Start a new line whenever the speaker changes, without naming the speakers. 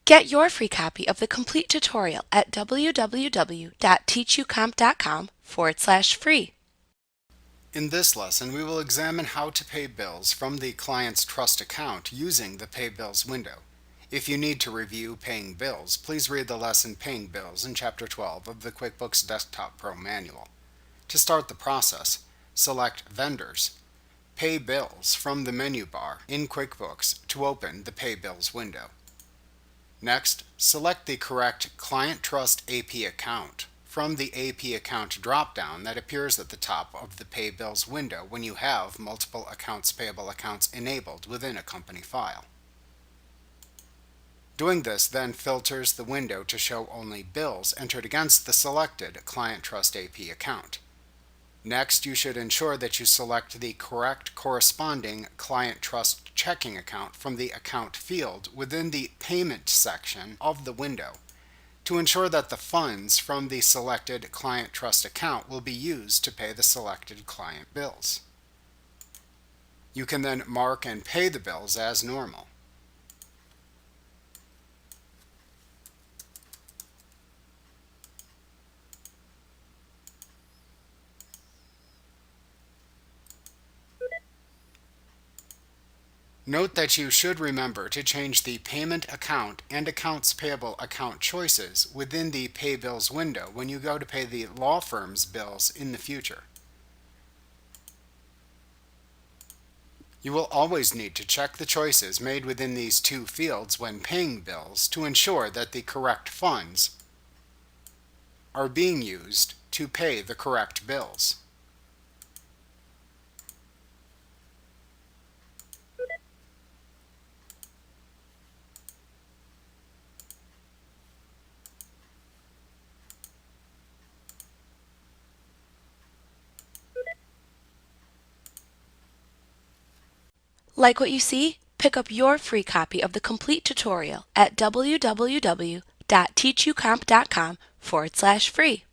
Get your free copy of the complete tutorial at www.teachucomp.com/free.
In this lesson, we will examine how to pay bills from the client's trust account using the Pay Bills window. If you need to review paying bills, please read the lesson Paying Bills in Chapter 12 of the QuickBooks Desktop Pro Manual. To start the process, select Vendors, Pay Bills from the menu bar in QuickBooks to open the Pay Bills window. Next, select the correct Client Trust AP account from the AP account drop-down that appears at the top of the Pay Bills window when you have multiple accounts payable accounts enabled within a company file. Doing this then filters the window to show only bills entered against the selected Client Trust AP account. Next, you should ensure that you select the correct corresponding Client Trust checking account from the Account field within the Payment section of the window to ensure that the funds from the selected Client Trust account will be used to pay the selected client bills. You can then mark and pay the bills as normal. Note that you should remember to change the payment account and accounts payable account choices within the Pay Bills window when you go to pay the law firm's bills in the future. You will always need to check the choices made within these two fields when paying bills to ensure that the correct funds are being used to pay the correct bills.
Like what you see? Pick up your free copy of the complete tutorial at www.teachucomp.com/free.